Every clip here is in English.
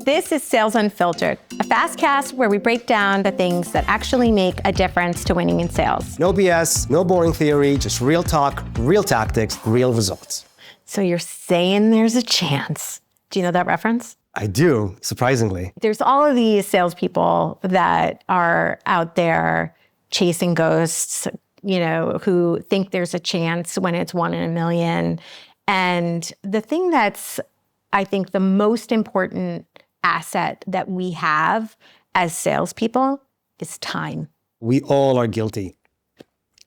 This is Sales Unfiltered, a fastcast where we break down the things that actually make a difference to winning in sales. No BS, no boring theory, just real talk, real tactics, real results. So you're saying there's a chance. Do you know that reference? I do, surprisingly. There's all of these salespeople that are out there chasing ghosts, who think there's a chance when it's 1 in a million. And the thing that's, I think, the most important asset that we have as salespeople is time. We all are guilty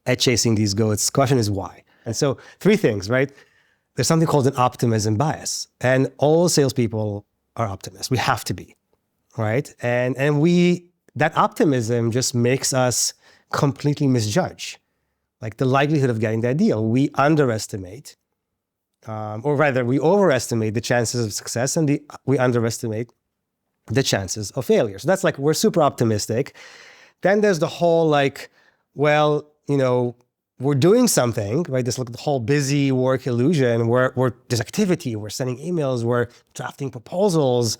at chasing these ghosts. The question is why? And so 3 things, right? There's something called an optimism bias. And all salespeople are optimists. We have to be, right? And that optimism just makes us completely misjudge, like the likelihood of getting that deal. We underestimate, or rather we overestimate the chances of success and we underestimate the chances of failure. So that's like, we're super optimistic. Then there's the whole we're doing something, right? This the whole busy work illusion where there's activity, we're sending emails, we're drafting proposals.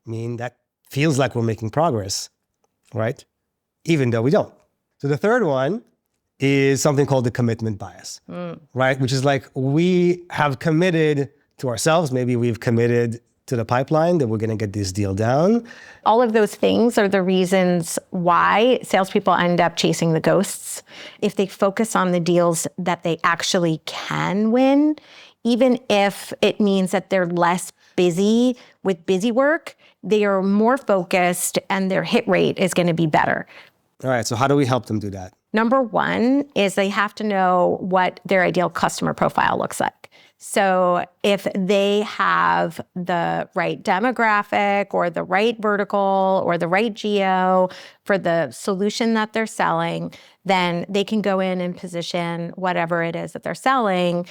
I mean, that feels like we're making progress, right? Even though we don't. So the third one is something called the commitment bias, right? Which is like, we have committed to ourselves. Maybe we've committed to the pipeline that we're going to get this deal down. All of those things are the reasons why salespeople end up chasing the ghosts. If they focus on the deals that they actually can win, even if it means that they're less busy with busy work, they are more focused and their hit rate is going to be better. All right, so how do we help them do that? Number one is they have to know what their ideal customer profile looks like. So if they have the right demographic or the right vertical or the right geo for the solution that they're selling, then they can go in and position whatever it is that they're selling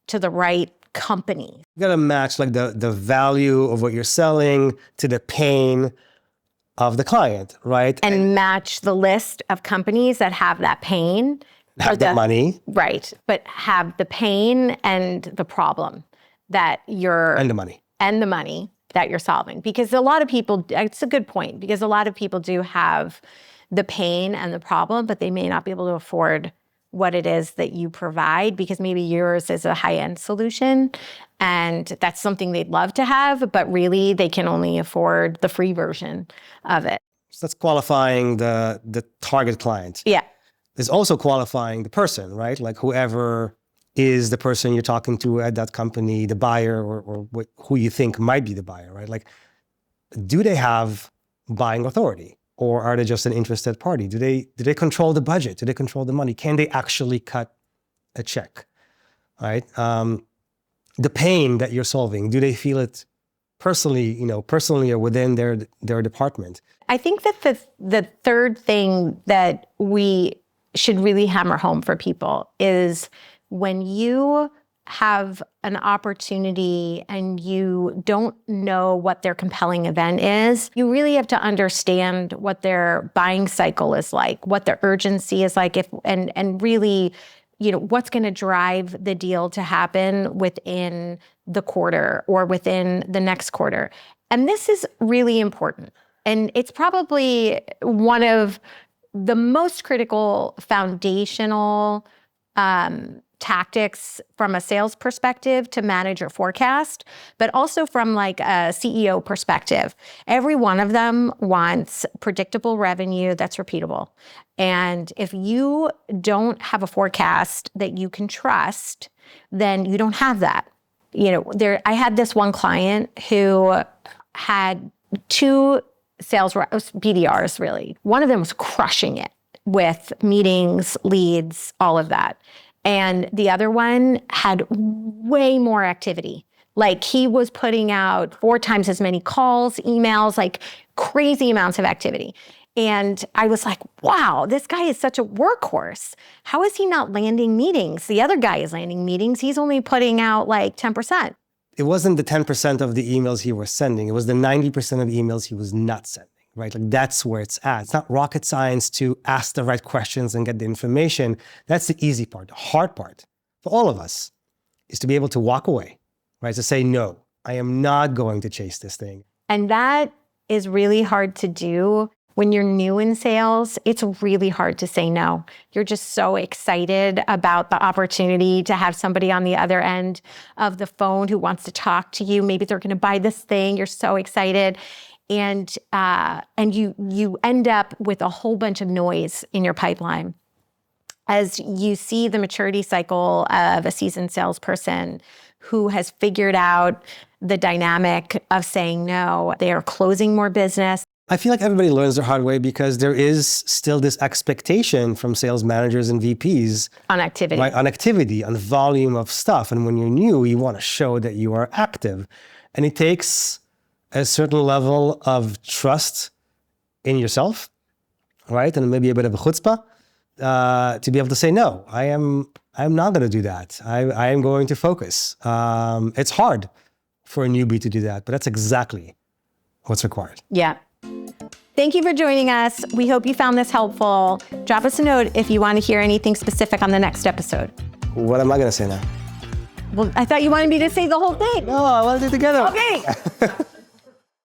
to the right company. You got to match like the value of what you're selling to the pain of the client, right? And match the list of companies that have that pain. Have the money. Right, but have the pain and the problem that you're... And the money. And the money that you're solving. Because a lot of people, it's a good point, because a lot of people do have the pain and the problem, but they may not be able to afford what it is that you provide, because maybe yours is a high-end solution and that's something they'd love to have, but really they can only afford the free version of it. So that's qualifying the target client. Yeah. There's also qualifying the person, right? Like whoever is the person you're talking to at that company, the buyer or who you think might be the buyer, right? Like, do they have buying authority or are they just an interested party? Do they control the budget? Do they control the money? Can they actually cut a check, right? The pain that you're solving, do they feel it personally or within their department? I think that the third thing that we should really hammer home for people is when you have an opportunity and you don't know what their compelling event is, you really have to understand what their buying cycle is like, what their urgency is like, and really, what's going to drive the deal to happen within the quarter or within the next quarter. And this is really important. And it's probably one of the most critical foundational tactics from a sales perspective to manage your forecast, but also from like a CEO perspective. Every one of them wants predictable revenue that's repeatable. And if you don't have a forecast that you can trust, then you don't have that. I had this one client who had 2 sales reps, BDRs really. One of them was crushing it with meetings, leads, all of that. And the other one had way more activity. Like he was putting out 4 times as many calls, emails, like crazy amounts of activity. And I was like, wow, this guy is such a workhorse. How is he not landing meetings? The other guy is landing meetings. He's only putting out like 10%. It wasn't the 10% of the emails he was sending. It was the 90% of the emails he was not sending, right? Like that's where it's at. It's not rocket science to ask the right questions and get the information. That's the easy part. The hard part for all of us is to be able to walk away, right? To say, no, I am not going to chase this thing. And that is really hard to do. When you're new in sales, it's really hard to say no. You're just so excited about the opportunity to have somebody on the other end of the phone who wants to talk to you. Maybe they're going to buy this thing. You're so excited. And you end up with a whole bunch of noise in your pipeline. As you see the maturity cycle of a seasoned salesperson who has figured out the dynamic of saying no, they are closing more business. I feel like everybody learns the hard way because there is still this expectation from sales managers and VPs On activity. right, on activity, on volume of stuff. And when you're new, you want to show that you are active. And it takes a certain level of trust in yourself, right? And maybe a bit of a chutzpah to be able to say, no, I'm not going to do that. I am going to focus. It's hard for a newbie to do that, but that's exactly what's required. Yeah. Thank you for joining us. We hope you found this helpful. Drop us a note if you want to hear anything specific on the next episode. What am I going to say now? Well, I thought you wanted me to say the whole thing. No, I want to do it together. Okay.